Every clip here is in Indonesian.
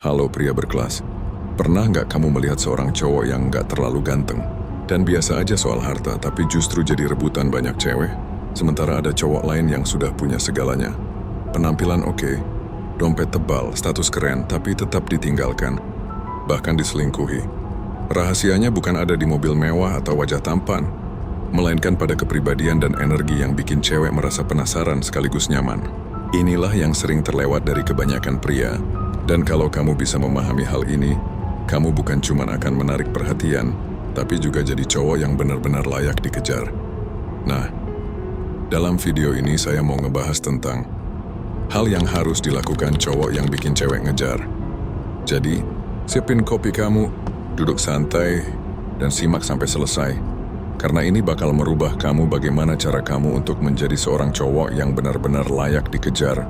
Halo pria berkelas, pernah nggak kamu melihat seorang cowok yang nggak terlalu ganteng? Dan biasa aja soal harta, tapi justru jadi rebutan banyak cewek? Sementara ada cowok lain yang sudah punya segalanya. Penampilan oke, dompet tebal, status keren, tapi tetap ditinggalkan. Bahkan diselingkuhi. Rahasianya bukan ada di mobil mewah atau wajah tampan, melainkan pada kepribadian dan energi yang bikin cewek merasa penasaran sekaligus nyaman. Inilah yang sering terlewat dari kebanyakan pria. Dan kalau kamu bisa memahami hal ini, kamu bukan cuma akan menarik perhatian, tapi juga jadi cowok yang benar-benar layak dikejar. Nah, dalam video ini saya mau ngebahas tentang hal yang harus dilakukan cowok yang bikin cewek ngejar. Jadi, siapin kopi kamu, duduk santai, dan simak sampai selesai. Karena ini bakal merubah kamu bagaimana cara kamu untuk menjadi seorang cowok yang benar-benar layak dikejar.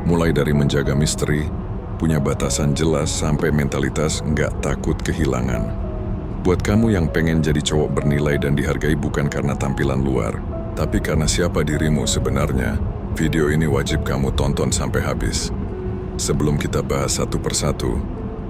Mulai dari menjaga misteri, punya batasan jelas, sampai mentalitas nggak takut kehilangan. Buat kamu yang pengen jadi cowok bernilai dan dihargai bukan karena tampilan luar, tapi karena siapa dirimu sebenarnya, video ini wajib kamu tonton sampai habis. Sebelum kita bahas satu persatu,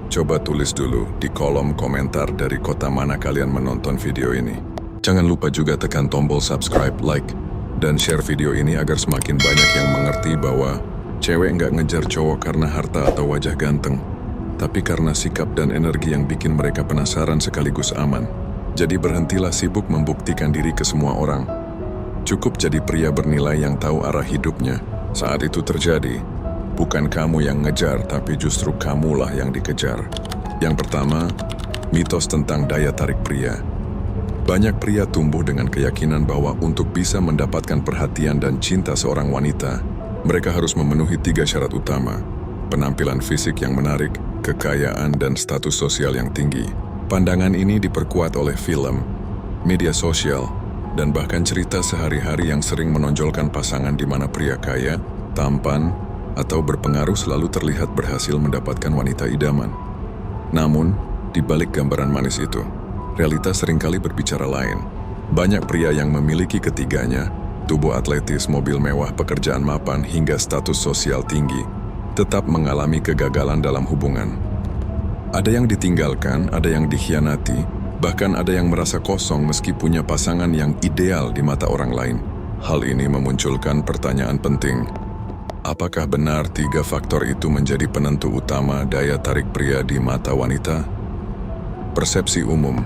coba tulis dulu di kolom komentar dari kota mana kalian menonton video ini. Jangan lupa juga tekan tombol subscribe, like, dan share video ini agar semakin banyak yang mengerti bahwa cewek nggak ngejar cowok karena harta atau wajah ganteng, tapi karena sikap dan energi yang bikin mereka penasaran sekaligus aman. Jadi berhentilah sibuk membuktikan diri ke semua orang. Cukup jadi pria bernilai yang tahu arah hidupnya. Saat itu terjadi, bukan kamu yang ngejar, tapi justru kamulah yang dikejar. Yang pertama, mitos tentang daya tarik pria. Banyak pria tumbuh dengan keyakinan bahwa untuk bisa mendapatkan perhatian dan cinta seorang wanita, mereka harus memenuhi 3 syarat utama: penampilan fisik yang menarik, kekayaan, dan status sosial yang tinggi. Pandangan ini diperkuat oleh film, media sosial, dan bahkan cerita sehari-hari yang sering menonjolkan pasangan di mana pria kaya, tampan, atau berpengaruh selalu terlihat berhasil mendapatkan wanita idaman. Namun, di balik gambaran manis itu, realitas seringkali berbicara lain. Banyak pria yang memiliki ketiganya, tubuh atletis, mobil mewah, pekerjaan mapan, hingga status sosial tinggi, tetap mengalami kegagalan dalam hubungan. Ada yang ditinggalkan, ada yang dikhianati, bahkan ada yang merasa kosong meski punya pasangan yang ideal di mata orang lain. Hal ini memunculkan pertanyaan penting. Apakah benar 3 faktor itu menjadi penentu utama daya tarik pria di mata wanita? Persepsi umum,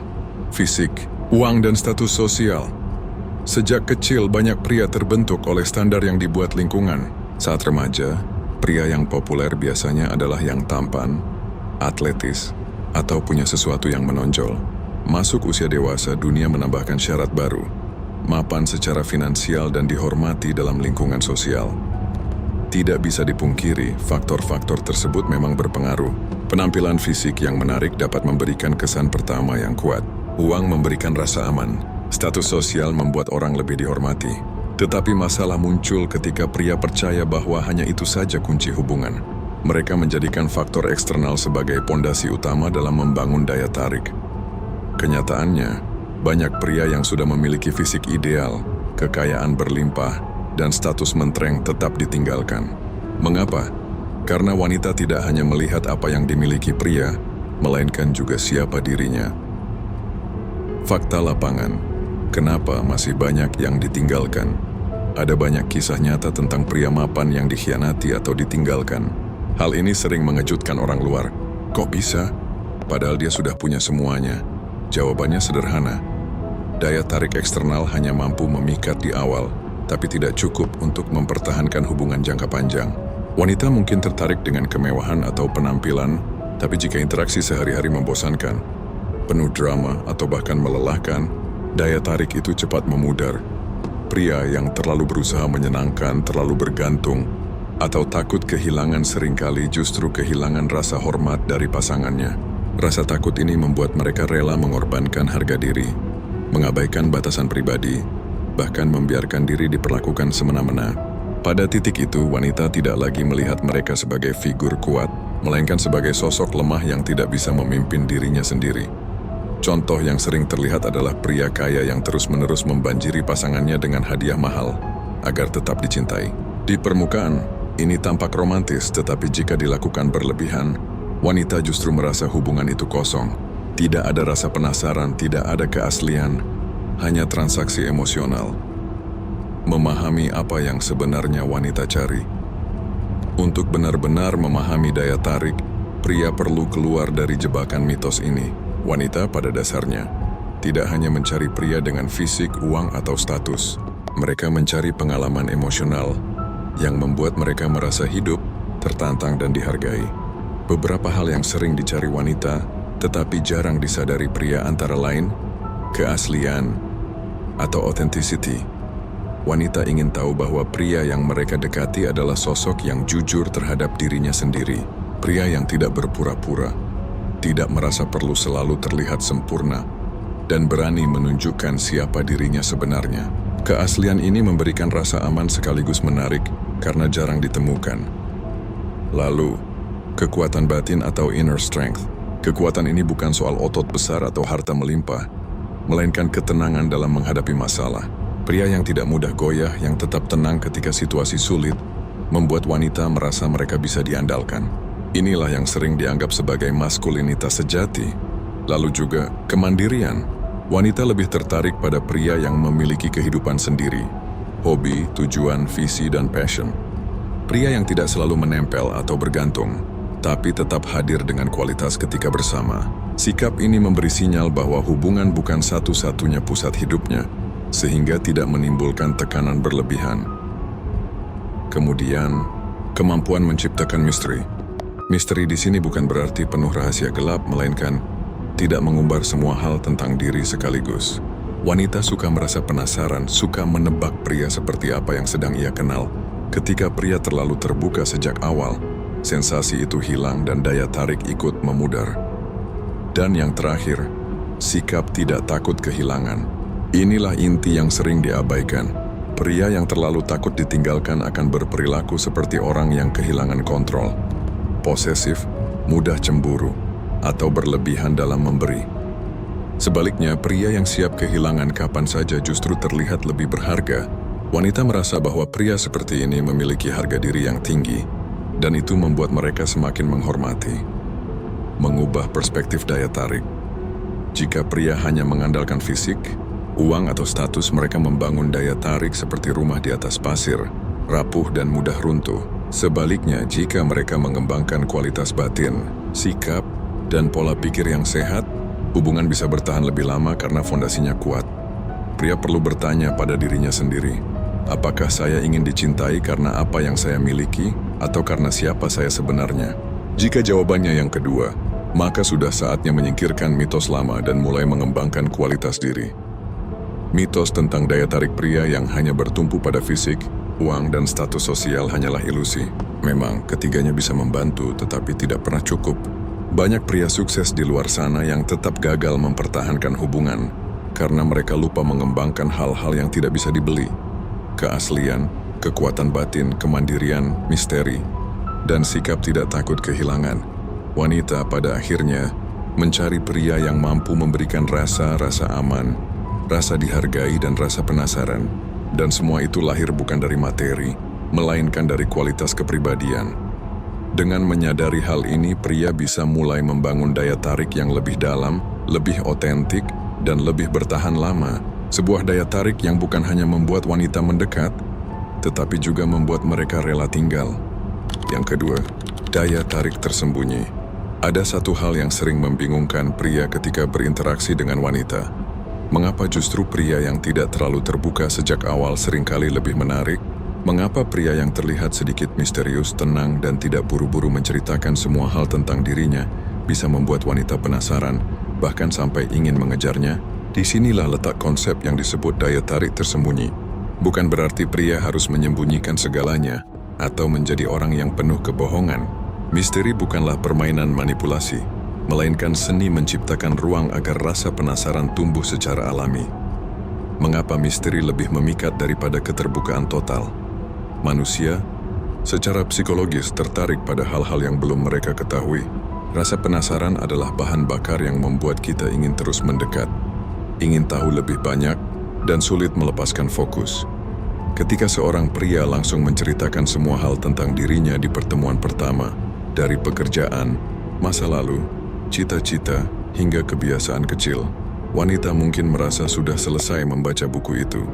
fisik, uang, dan status sosial. Sejak kecil banyak pria terbentuk oleh standar yang dibuat lingkungan. Saat remaja, pria yang populer biasanya adalah yang tampan, atletis, atau punya sesuatu yang menonjol. Masuk usia dewasa, dunia menambahkan syarat baru: mapan secara finansial dan dihormati dalam lingkungan sosial. Tidak bisa dipungkiri, faktor-faktor tersebut memang berpengaruh. Penampilan fisik yang menarik dapat memberikan kesan pertama yang kuat. Uang memberikan rasa aman. Status sosial membuat orang lebih dihormati. Tetapi masalah muncul ketika pria percaya bahwa hanya itu saja kunci hubungan. Mereka menjadikan faktor eksternal sebagai pondasi utama dalam membangun daya tarik. Kenyataannya, banyak pria yang sudah memiliki fisik ideal, kekayaan berlimpah, dan status mentereng tetap ditinggalkan. Mengapa? Karena wanita tidak hanya melihat apa yang dimiliki pria, melainkan juga siapa dirinya. Fakta lapangan, kenapa masih banyak yang ditinggalkan? Ada banyak kisah nyata tentang pria mapan yang dikhianati atau ditinggalkan. Hal ini sering mengejutkan orang luar. Kok bisa? Padahal dia sudah punya semuanya. Jawabannya sederhana. Daya tarik eksternal hanya mampu memikat di awal, tapi tidak cukup untuk mempertahankan hubungan jangka panjang. Wanita mungkin tertarik dengan kemewahan atau penampilan, tapi jika interaksi sehari-hari membosankan, penuh drama, atau bahkan melelahkan, daya tarik itu cepat memudar. Pria yang terlalu berusaha menyenangkan, terlalu bergantung, atau takut kehilangan seringkali justru kehilangan rasa hormat dari pasangannya. Rasa takut ini membuat mereka rela mengorbankan harga diri, mengabaikan batasan pribadi, bahkan membiarkan diri diperlakukan semena-mena. Pada titik itu, wanita tidak lagi melihat mereka sebagai figur kuat, melainkan sebagai sosok lemah yang tidak bisa memimpin dirinya sendiri. Contoh yang sering terlihat adalah pria kaya yang terus-menerus membanjiri pasangannya dengan hadiah mahal agar tetap dicintai. Di permukaan, ini tampak romantis, tetapi jika dilakukan berlebihan, Wanita justru merasa hubungan itu kosong. Tidak ada rasa penasaran, tidak ada keaslian, hanya transaksi emosional. Memahami apa yang sebenarnya wanita cari. Untuk benar-benar memahami daya tarik, pria perlu keluar dari jebakan mitos ini. Wanita pada dasarnya tidak hanya mencari pria dengan fisik, uang, atau status. Mereka mencari pengalaman emosional yang membuat mereka merasa hidup, tertantang, dan dihargai. Beberapa hal yang sering dicari wanita, tetapi jarang disadari pria antara lain, keaslian atau authenticity. Wanita ingin tahu bahwa pria yang mereka dekati adalah sosok yang jujur terhadap dirinya sendiri. Pria yang tidak berpura-pura, tidak merasa perlu selalu terlihat sempurna, dan berani menunjukkan siapa dirinya sebenarnya. Keaslian ini memberikan rasa aman sekaligus menarik karena jarang ditemukan. Lalu, kekuatan batin atau inner strength. Kekuatan ini bukan soal otot besar atau harta melimpah, melainkan ketenangan dalam menghadapi masalah. Pria yang tidak mudah goyah, yang tetap tenang ketika situasi sulit, membuat wanita merasa mereka bisa diandalkan. Inilah yang sering dianggap sebagai maskulinitas sejati. Lalu juga kemandirian. Wanita lebih tertarik pada pria yang memiliki kehidupan sendiri, hobi, tujuan, visi, dan passion. Pria yang tidak selalu menempel atau bergantung, tapi tetap hadir dengan kualitas ketika bersama. Sikap ini memberi sinyal bahwa hubungan bukan satu-satunya pusat hidupnya, sehingga tidak menimbulkan tekanan berlebihan. Kemudian, kemampuan menciptakan misteri. Misteri di sini bukan berarti penuh rahasia gelap, melainkan tidak mengumbar semua hal tentang diri sekaligus. Wanita suka merasa penasaran, suka menebak pria seperti apa yang sedang ia kenal. Ketika pria terlalu terbuka sejak awal, sensasi itu hilang dan daya tarik ikut memudar. Dan yang terakhir, sikap tidak takut kehilangan. Inilah inti yang sering diabaikan. Pria yang terlalu takut ditinggalkan akan berperilaku seperti orang yang kehilangan kontrol, posesif, mudah cemburu, atau berlebihan dalam memberi. Sebaliknya, pria yang siap kehilangan kapan saja justru terlihat lebih berharga. Wanita merasa bahwa pria seperti ini memiliki harga diri yang tinggi, dan itu membuat mereka semakin menghormati. Mengubah perspektif daya tarik. Jika pria hanya mengandalkan fisik, uang, atau status, mereka membangun daya tarik seperti rumah di atas pasir, rapuh dan mudah runtuh. Sebaliknya, jika mereka mengembangkan kualitas batin, sikap, dan pola pikir yang sehat, hubungan bisa bertahan lebih lama karena fondasinya kuat. Pria perlu bertanya pada dirinya sendiri, apakah saya ingin dicintai karena apa yang saya miliki, atau karena siapa saya sebenarnya? Jika jawabannya yang kedua, maka sudah saatnya menyingkirkan mitos lama dan mulai mengembangkan kualitas diri. Mitos tentang daya tarik pria yang hanya bertumpu pada fisik, uang, dan status sosial hanyalah ilusi. Memang, ketiganya bisa membantu, tetapi tidak pernah cukup. Banyak pria sukses di luar sana yang tetap gagal mempertahankan hubungan karena mereka lupa mengembangkan hal-hal yang tidak bisa dibeli. Keaslian, kekuatan batin, kemandirian, misteri, dan sikap tidak takut kehilangan. Wanita pada akhirnya mencari pria yang mampu memberikan rasa aman, rasa dihargai, dan rasa penasaran. Dan semua itu lahir bukan dari materi, melainkan dari kualitas kepribadian. Dengan menyadari hal ini, pria bisa mulai membangun daya tarik yang lebih dalam, lebih otentik, dan lebih bertahan lama. Sebuah daya tarik yang bukan hanya membuat wanita mendekat, tetapi juga membuat mereka rela tinggal. Yang kedua, daya tarik tersembunyi. Ada satu hal yang sering membingungkan pria ketika berinteraksi dengan wanita. Mengapa justru pria yang tidak terlalu terbuka sejak awal seringkali lebih menarik? Mengapa pria yang terlihat sedikit misterius, tenang, dan tidak buru-buru menceritakan semua hal tentang dirinya bisa membuat wanita penasaran, bahkan sampai ingin mengejarnya? Disinilah letak konsep yang disebut daya tarik tersembunyi. Bukan berarti pria harus menyembunyikan segalanya atau menjadi orang yang penuh kebohongan. Misteri bukanlah permainan manipulasi, melainkan seni menciptakan ruang agar rasa penasaran tumbuh secara alami. Mengapa misteri lebih memikat daripada keterbukaan total? Manusia, secara psikologis, tertarik pada hal-hal yang belum mereka ketahui. Rasa penasaran adalah bahan bakar yang membuat kita ingin terus mendekat, ingin tahu lebih banyak, dan sulit melepaskan fokus. Ketika seorang pria langsung menceritakan semua hal tentang dirinya di pertemuan pertama, dari pekerjaan, Masa lalu, cita-cita, hingga kebiasaan kecil, wanita mungkin merasa sudah selesai membaca buku itu.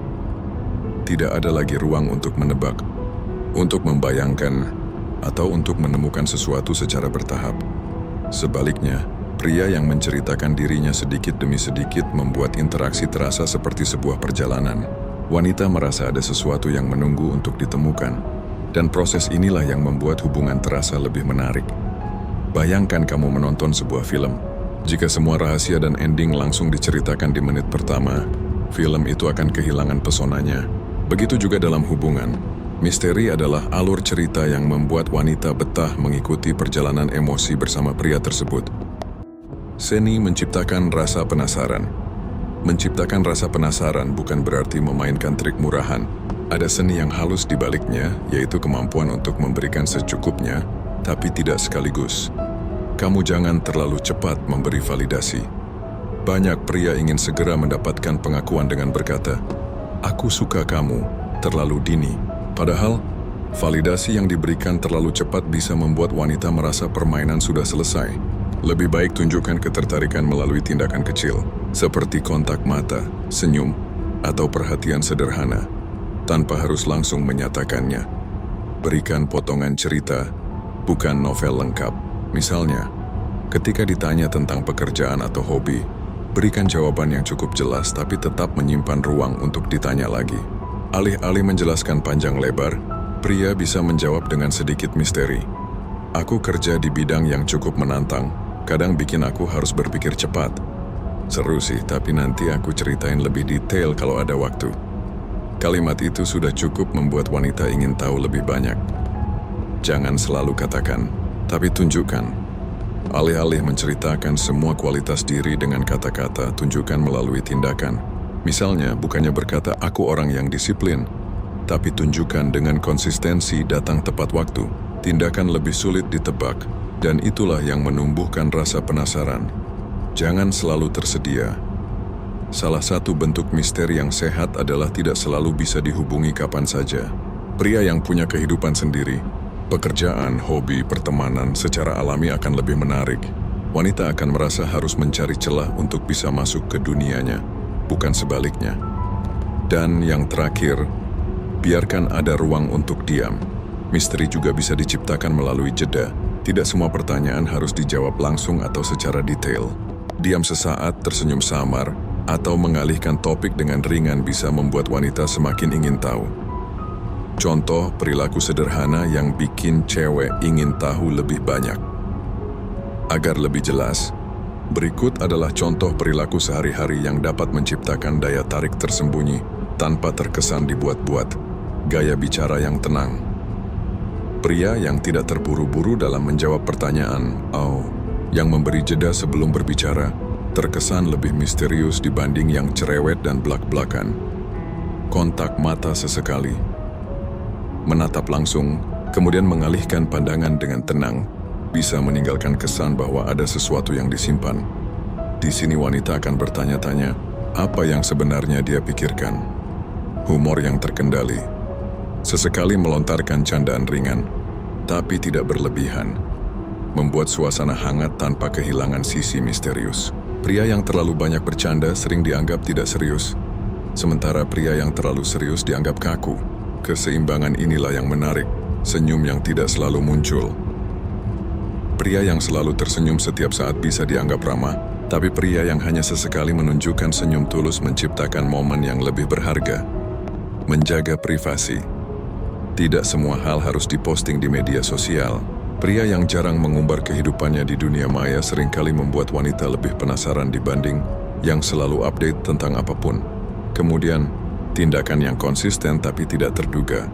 Tidak ada lagi ruang untuk menebak, untuk membayangkan, atau untuk menemukan sesuatu secara bertahap. Sebaliknya, pria yang menceritakan dirinya sedikit demi sedikit membuat interaksi terasa seperti sebuah perjalanan. Wanita merasa ada sesuatu yang menunggu untuk ditemukan, dan proses inilah yang membuat hubungan terasa lebih menarik. Bayangkan kamu menonton sebuah film. Jika semua rahasia dan ending langsung diceritakan di menit pertama, film itu akan kehilangan pesonanya. Begitu juga dalam hubungan. Misteri adalah alur cerita yang membuat wanita betah mengikuti perjalanan emosi bersama pria tersebut. Seni menciptakan rasa penasaran. Menciptakan rasa penasaran bukan berarti memainkan trik murahan. Ada seni yang halus di baliknya, yaitu kemampuan untuk memberikan secukupnya, tapi tidak sekaligus. Kamu jangan terlalu cepat memberi validasi. Banyak pria ingin segera mendapatkan pengakuan dengan berkata, "Aku suka kamu," terlalu dini. Padahal, validasi yang diberikan terlalu cepat bisa membuat wanita merasa permainan sudah selesai. Lebih baik tunjukkan ketertarikan melalui tindakan kecil, seperti kontak mata, senyum, atau perhatian sederhana, tanpa harus langsung menyatakannya. Berikan potongan cerita, bukan novel lengkap. Misalnya, ketika ditanya tentang pekerjaan atau hobi, berikan jawaban yang cukup jelas tapi tetap menyimpan ruang untuk ditanya lagi. Alih-alih menjelaskan panjang lebar, pria bisa menjawab dengan sedikit misteri. "Aku kerja di bidang yang cukup menantang, kadang bikin aku harus berpikir cepat." Seru sih, tapi nanti aku ceritain lebih detail kalau ada waktu. Kalimat itu sudah cukup membuat wanita ingin tahu lebih banyak. Jangan selalu katakan, tapi tunjukkan. Alih-alih menceritakan semua kualitas diri dengan kata-kata, tunjukkan melalui tindakan. Misalnya, bukannya berkata, "Aku orang yang disiplin," tapi tunjukkan dengan konsistensi datang tepat waktu. Tindakan lebih sulit ditebak, dan itulah yang menumbuhkan rasa penasaran. Jangan selalu tersedia. Salah satu bentuk misteri yang sehat adalah tidak selalu bisa dihubungi kapan saja. Pria yang punya kehidupan sendiri, pekerjaan, hobi, pertemanan secara alami akan lebih menarik. Wanita akan merasa harus mencari celah untuk bisa masuk ke dunianya, bukan sebaliknya. Dan yang terakhir, biarkan ada ruang untuk diam. Misteri juga bisa diciptakan melalui jeda. Tidak semua pertanyaan harus dijawab langsung atau secara detail. Diam sesaat, tersenyum samar, atau mengalihkan topik dengan ringan bisa membuat wanita semakin ingin tahu. Contoh perilaku sederhana yang bikin cewek ingin tahu lebih banyak. Agar lebih jelas, berikut adalah contoh perilaku sehari-hari yang dapat menciptakan daya tarik tersembunyi tanpa terkesan dibuat-buat. Gaya bicara yang tenang. Pria yang tidak terburu-buru dalam menjawab pertanyaan, yang memberi jeda sebelum berbicara, terkesan lebih misterius dibanding yang cerewet dan blak-blakan. Kontak mata sesekali. Menatap langsung, kemudian mengalihkan pandangan dengan tenang, bisa meninggalkan kesan bahwa ada sesuatu yang disimpan. Di sini wanita akan bertanya-tanya, apa yang sebenarnya dia pikirkan. Humor yang terkendali. Sesekali melontarkan candaan ringan, tapi tidak berlebihan. Membuat suasana hangat tanpa kehilangan sisi misterius. Pria yang terlalu banyak bercanda sering dianggap tidak serius, sementara pria yang terlalu serius dianggap kaku. Keseimbangan inilah yang menarik, senyum yang tidak selalu muncul. Pria yang selalu tersenyum setiap saat bisa dianggap ramah, tapi pria yang hanya sesekali menunjukkan senyum tulus menciptakan momen yang lebih berharga. Menjaga privasi. Tidak semua hal harus diposting di media sosial. Pria yang jarang mengumbar kehidupannya di dunia maya seringkali membuat wanita lebih penasaran dibanding yang selalu update tentang apapun. Kemudian, tindakan yang konsisten tapi tidak terduga.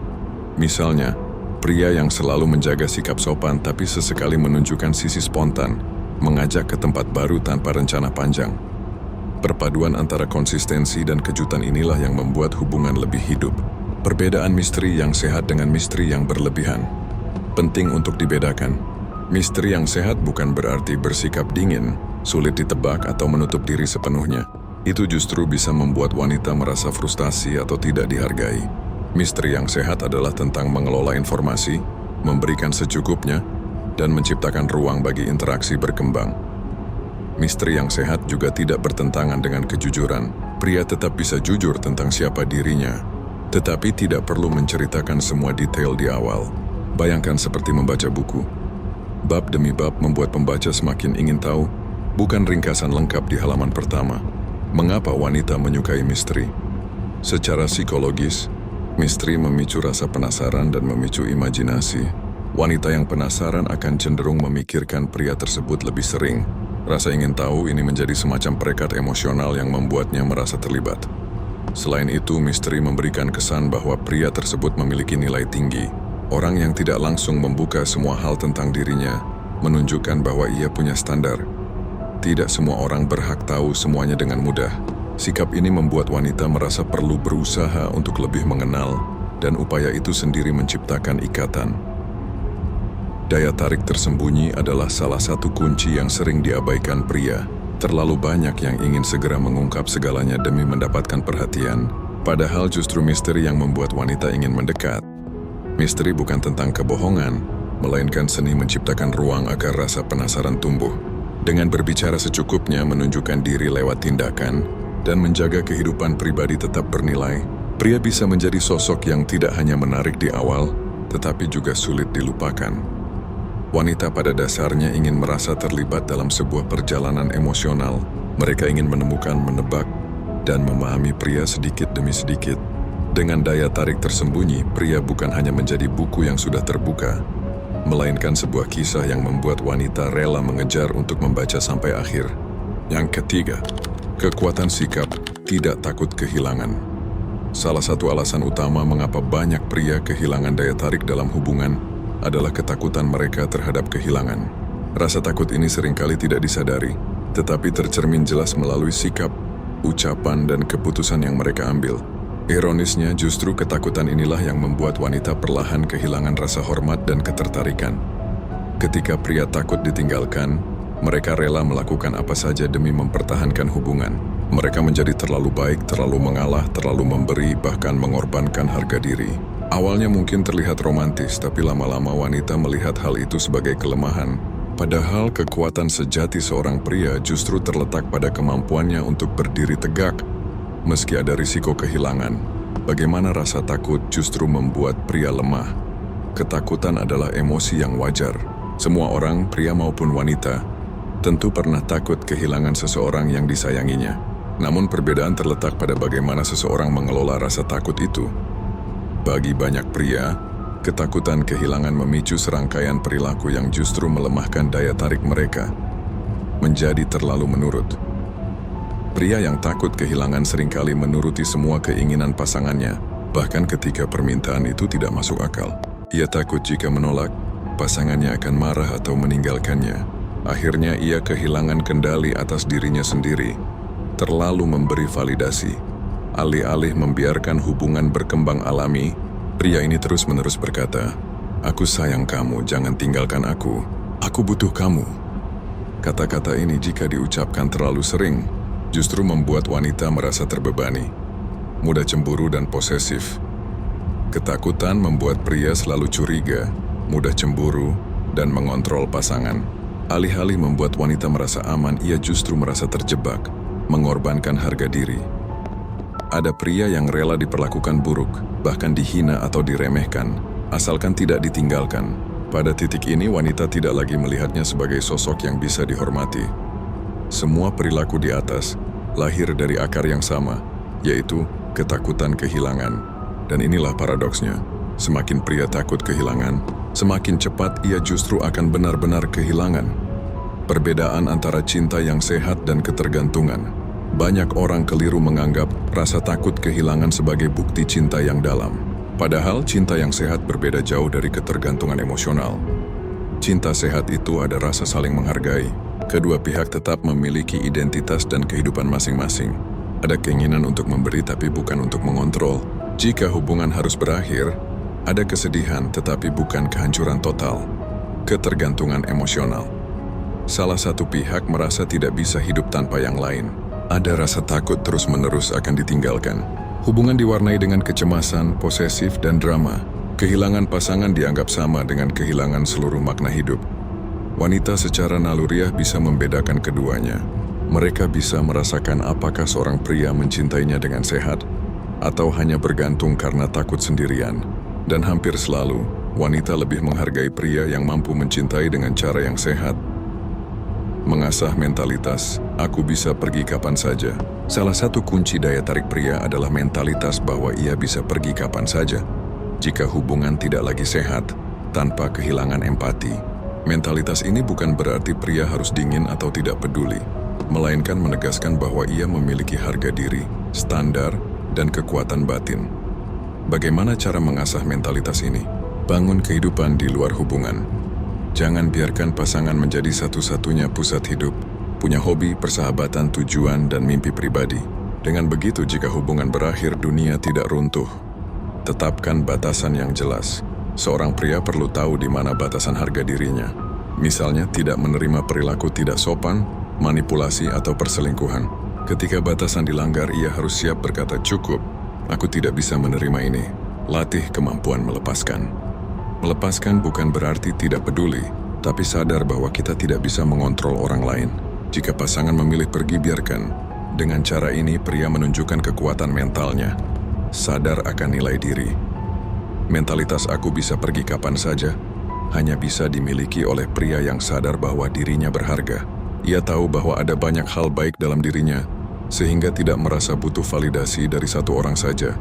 Misalnya, pria yang selalu menjaga sikap sopan tapi sesekali menunjukkan sisi spontan, mengajak ke tempat baru tanpa rencana panjang. Perpaduan antara konsistensi dan kejutan inilah yang membuat hubungan lebih hidup. Perbedaan misteri yang sehat dengan misteri yang berlebihan. Penting untuk dibedakan. Misteri yang sehat bukan berarti bersikap dingin, sulit ditebak atau menutup diri sepenuhnya. Itu justru bisa membuat wanita merasa frustasi atau tidak dihargai. Misteri yang sehat adalah tentang mengelola informasi, memberikan secukupnya, dan menciptakan ruang bagi interaksi berkembang. Misteri yang sehat juga tidak bertentangan dengan kejujuran. Pria tetap bisa jujur tentang siapa dirinya, tetapi tidak perlu menceritakan semua detail di awal. Bayangkan seperti membaca buku. Bab demi bab membuat pembaca semakin ingin tahu, bukan ringkasan lengkap di halaman pertama. Mengapa wanita menyukai misteri? Secara psikologis, misteri memicu rasa penasaran dan memicu imajinasi. Wanita yang penasaran akan cenderung memikirkan pria tersebut lebih sering. Rasa ingin tahu ini menjadi semacam perekat emosional yang membuatnya merasa terlibat. Selain itu, misteri memberikan kesan bahwa pria tersebut memiliki nilai tinggi. Orang yang tidak langsung membuka semua hal tentang dirinya menunjukkan bahwa ia punya standar. Tidak semua orang berhak tahu semuanya dengan mudah. Sikap ini membuat wanita merasa perlu berusaha untuk lebih mengenal, dan upaya itu sendiri menciptakan ikatan. Daya tarik tersembunyi adalah salah satu kunci yang sering diabaikan pria. Terlalu banyak yang ingin segera mengungkap segalanya demi mendapatkan perhatian, padahal justru misteri yang membuat wanita ingin mendekat. Misteri bukan tentang kebohongan, melainkan seni menciptakan ruang agar rasa penasaran tumbuh. Dengan berbicara secukupnya, menunjukkan diri lewat tindakan, dan menjaga kehidupan pribadi tetap bernilai, pria bisa menjadi sosok yang tidak hanya menarik di awal, tetapi juga sulit dilupakan. Wanita pada dasarnya ingin merasa terlibat dalam sebuah perjalanan emosional. Mereka ingin menemukan, menebak, dan memahami pria sedikit demi sedikit. Dengan daya tarik tersembunyi, pria bukan hanya menjadi buku yang sudah terbuka, melainkan sebuah kisah yang membuat wanita rela mengejar untuk membaca sampai akhir. Yang ketiga, kekuatan sikap, tidak takut kehilangan. Salah satu alasan utama mengapa banyak pria kehilangan daya tarik dalam hubungan adalah ketakutan mereka terhadap kehilangan. Rasa takut ini seringkali tidak disadari, tetapi tercermin jelas melalui sikap, ucapan, dan keputusan yang mereka ambil. Ironisnya, justru ketakutan inilah yang membuat wanita perlahan kehilangan rasa hormat dan ketertarikan. Ketika pria takut ditinggalkan, mereka rela melakukan apa saja demi mempertahankan hubungan. Mereka menjadi terlalu baik, terlalu mengalah, terlalu memberi, bahkan mengorbankan harga diri. Awalnya mungkin terlihat romantis, tapi lama-lama wanita melihat hal itu sebagai kelemahan. Padahal kekuatan sejati seorang pria justru terletak pada kemampuannya untuk berdiri tegak. Meski ada risiko kehilangan, bagaimana rasa takut justru membuat pria lemah. Ketakutan adalah emosi yang wajar. Semua orang, pria maupun wanita, tentu pernah takut kehilangan seseorang yang disayanginya. Namun perbedaan terletak pada bagaimana seseorang mengelola rasa takut itu. Bagi banyak pria, ketakutan kehilangan memicu serangkaian perilaku yang justru melemahkan daya tarik mereka, menjadi terlalu menurut. Pria yang takut kehilangan seringkali menuruti semua keinginan pasangannya, bahkan ketika permintaan itu tidak masuk akal. Ia takut jika menolak, pasangannya akan marah atau meninggalkannya. Akhirnya ia kehilangan kendali atas dirinya sendiri, terlalu memberi validasi. Alih-alih membiarkan hubungan berkembang alami, pria ini terus-menerus berkata, "Aku sayang kamu, jangan tinggalkan aku. Aku butuh kamu." Kata-kata ini jika diucapkan terlalu sering, justru membuat wanita merasa terbebani, mudah cemburu dan posesif. Ketakutan membuat pria selalu curiga, mudah cemburu, dan mengontrol pasangan. Alih-alih membuat wanita merasa aman, ia justru merasa terjebak, mengorbankan harga diri. Ada pria yang rela diperlakukan buruk, bahkan dihina atau diremehkan, asalkan tidak ditinggalkan. Pada titik ini, wanita tidak lagi melihatnya sebagai sosok yang bisa dihormati. Semua perilaku di atas lahir dari akar yang sama, yaitu ketakutan kehilangan. Dan inilah paradoksnya, semakin pria takut kehilangan, semakin cepat ia justru akan benar-benar kehilangan. Perbedaan antara cinta yang sehat dan ketergantungan. Banyak orang keliru menganggap rasa takut kehilangan sebagai bukti cinta yang dalam. Padahal cinta yang sehat berbeda jauh dari ketergantungan emosional. Cinta sehat itu ada rasa saling menghargai. Kedua pihak tetap memiliki identitas dan kehidupan masing-masing. Ada keinginan untuk memberi tapi bukan untuk mengontrol. Jika hubungan harus berakhir, ada kesedihan tetapi bukan kehancuran total. Ketergantungan emosional. Salah satu pihak merasa tidak bisa hidup tanpa yang lain. Ada rasa takut terus-menerus akan ditinggalkan. Hubungan diwarnai dengan kecemasan, posesif, dan drama. Kehilangan pasangan dianggap sama dengan kehilangan seluruh makna hidup. Wanita secara naluriah bisa membedakan keduanya. Mereka bisa merasakan apakah seorang pria mencintainya dengan sehat atau hanya bergantung karena takut sendirian. Dan hampir selalu, wanita lebih menghargai pria yang mampu mencintai dengan cara yang sehat. Mengasah mentalitas, aku bisa pergi kapan saja. Salah satu kunci daya tarik pria adalah mentalitas bahwa ia bisa pergi kapan saja. Jika hubungan tidak lagi sehat, tanpa kehilangan empati. Mentalitas ini bukan berarti pria harus dingin atau tidak peduli, melainkan menegaskan bahwa ia memiliki harga diri, standar, dan kekuatan batin. Bagaimana cara mengasah mentalitas ini? Bangun kehidupan di luar hubungan. Jangan biarkan pasangan menjadi satu-satunya pusat hidup. Punya hobi, persahabatan, tujuan, dan mimpi pribadi. Dengan begitu, jika hubungan berakhir, dunia tidak runtuh. Tetapkan batasan yang jelas. Seorang pria perlu tahu di mana batasan harga dirinya. Misalnya, tidak menerima perilaku tidak sopan, manipulasi, atau perselingkuhan. Ketika batasan dilanggar, ia harus siap berkata, "Cukup, aku tidak bisa menerima ini." Latih kemampuan melepaskan. Melepaskan bukan berarti tidak peduli, tapi sadar bahwa kita tidak bisa mengontrol orang lain. Jika pasangan memilih pergi, biarkan. Dengan cara ini, pria menunjukkan kekuatan mentalnya. Sadar akan nilai diri. Mentalitas aku bisa pergi kapan saja hanya bisa dimiliki oleh pria yang sadar bahwa dirinya berharga. Ia tahu bahwa ada banyak hal baik dalam dirinya, sehingga tidak merasa butuh validasi dari satu orang saja.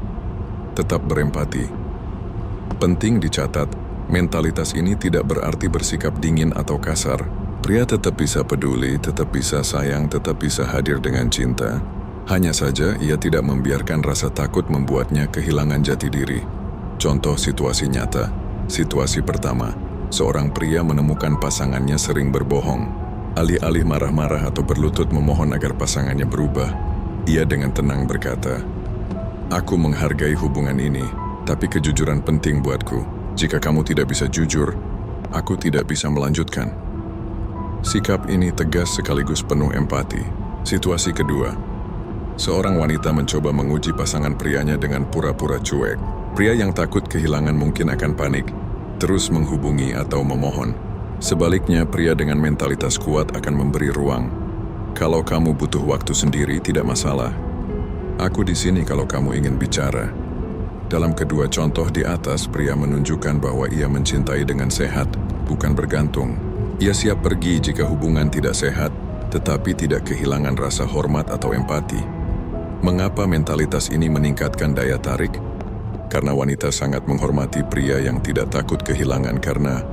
Tetap berempati. Penting dicatat, mentalitas ini tidak berarti bersikap dingin atau kasar. Pria tetap bisa peduli, tetap bisa sayang, tetap bisa hadir dengan cinta. Hanya saja ia tidak membiarkan rasa takut membuatnya kehilangan jati diri. Contoh situasi nyata. Situasi pertama, seorang pria menemukan pasangannya sering berbohong. Alih-alih marah-marah atau berlutut memohon agar pasangannya berubah, ia dengan tenang berkata, "Aku menghargai hubungan ini, tapi kejujuran penting buatku. Jika kamu tidak bisa jujur, aku tidak bisa melanjutkan." Sikap ini tegas sekaligus penuh empati. Situasi kedua, seorang wanita mencoba menguji pasangan prianya dengan pura-pura cuek. Pria yang takut kehilangan mungkin akan panik, terus menghubungi atau memohon. Sebaliknya, pria dengan mentalitas kuat akan memberi ruang. "Kalau kamu butuh waktu sendiri, tidak masalah. Aku di sini kalau kamu ingin bicara." Dalam kedua contoh di atas, pria menunjukkan bahwa ia mencintai dengan sehat, bukan bergantung. Ia siap pergi jika hubungan tidak sehat, tetapi tidak kehilangan rasa hormat atau empati. Mengapa mentalitas ini meningkatkan daya tarik? Karena wanita sangat menghormati pria yang tidak takut kehilangan karena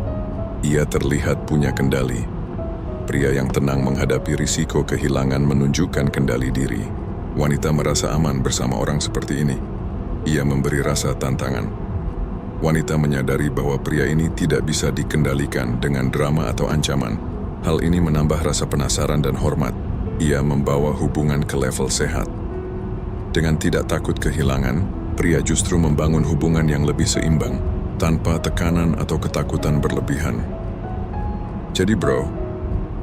ia terlihat punya kendali. Pria yang tenang menghadapi risiko kehilangan menunjukkan kendali diri. Wanita merasa aman bersama orang seperti ini. Ia memberi rasa tantangan. Wanita menyadari bahwa pria ini tidak bisa dikendalikan dengan drama atau ancaman. Hal ini menambah rasa penasaran dan hormat. Ia membawa hubungan ke level sehat. Dengan tidak takut kehilangan, pria justru membangun hubungan yang lebih seimbang, tanpa tekanan atau ketakutan berlebihan. Jadi bro,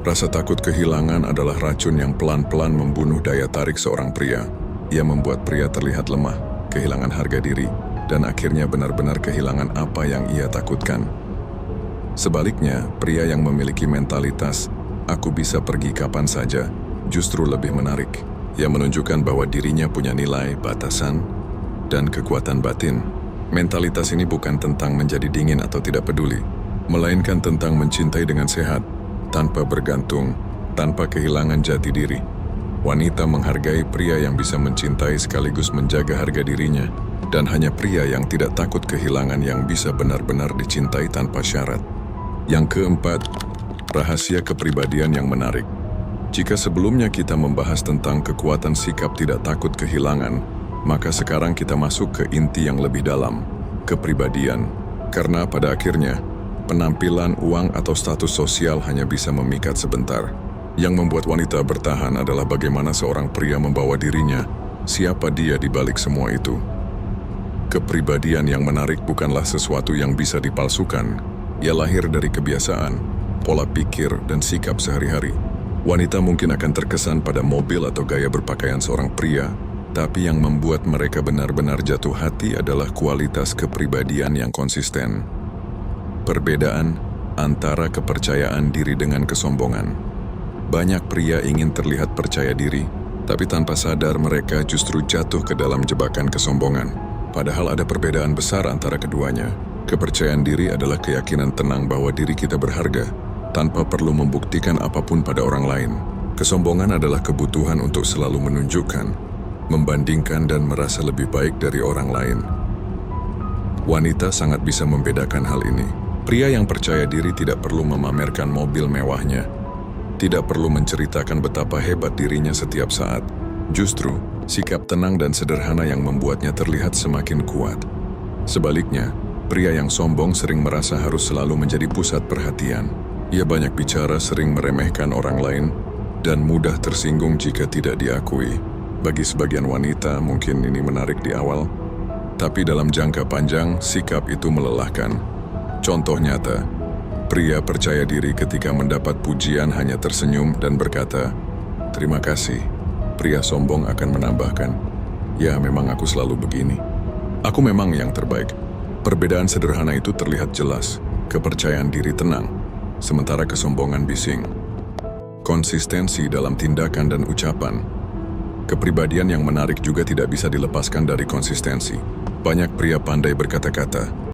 rasa takut kehilangan adalah racun yang pelan-pelan membunuh daya tarik seorang pria. Ia membuat pria terlihat lemah, kehilangan harga diri, dan akhirnya benar-benar kehilangan apa yang ia takutkan. Sebaliknya, pria yang memiliki mentalitas, "Aku bisa pergi kapan saja," justru lebih menarik. Ia menunjukkan bahwa dirinya punya nilai, batasan, dan kekuatan batin. Mentalitas ini bukan tentang menjadi dingin atau tidak peduli, melainkan tentang mencintai dengan sehat, tanpa bergantung, tanpa kehilangan jati diri. Wanita menghargai pria yang bisa mencintai sekaligus menjaga harga dirinya, dan hanya pria yang tidak takut kehilangan yang bisa benar-benar dicintai tanpa syarat. Yang keempat, rahasia kepribadian yang menarik. Jika sebelumnya kita membahas tentang kekuatan sikap tidak takut kehilangan, maka sekarang kita masuk ke inti yang lebih dalam, kepribadian. Karena pada akhirnya, penampilan, uang, atau status sosial hanya bisa memikat sebentar. Yang membuat wanita bertahan adalah bagaimana seorang pria membawa dirinya, siapa dia di balik semua itu. Kepribadian yang menarik bukanlah sesuatu yang bisa dipalsukan. Ia lahir dari kebiasaan, pola pikir, dan sikap sehari-hari. Wanita mungkin akan terkesan pada mobil atau gaya berpakaian seorang pria, tapi yang membuat mereka benar-benar jatuh hati adalah kualitas kepribadian yang konsisten. Perbedaan antara kepercayaan diri dengan kesombongan. Banyak pria ingin terlihat percaya diri, tapi tanpa sadar mereka justru jatuh ke dalam jebakan kesombongan. Padahal ada perbedaan besar antara keduanya. Kepercayaan diri adalah keyakinan tenang bahwa diri kita berharga, tanpa perlu membuktikan apapun pada orang lain. Kesombongan adalah kebutuhan untuk selalu menunjukkan, membandingkan dan merasa lebih baik dari orang lain. Wanita sangat bisa membedakan hal ini. Pria yang percaya diri tidak perlu memamerkan mobil mewahnya, tidak perlu menceritakan betapa hebat dirinya setiap saat. Justru, sikap tenang dan sederhana yang membuatnya terlihat semakin kuat. Sebaliknya, pria yang sombong sering merasa harus selalu menjadi pusat perhatian. Ia banyak bicara, sering meremehkan orang lain, dan mudah tersinggung jika tidak diakui. Bagi sebagian wanita, mungkin ini menarik di awal, tapi dalam jangka panjang, sikap itu melelahkan. Contoh nyata, pria percaya diri ketika mendapat pujian hanya tersenyum dan berkata, "Terima kasih." Pria sombong akan menambahkan, "Ya, memang aku selalu begini. Aku memang yang terbaik." Perbedaan sederhana itu terlihat jelas. Kepercayaan diri tenang, sementara kesombongan bising. Konsistensi dalam tindakan dan ucapan. Kepribadian yang menarik juga tidak bisa dilepaskan dari konsistensi. Banyak pria pandai berkata-kata,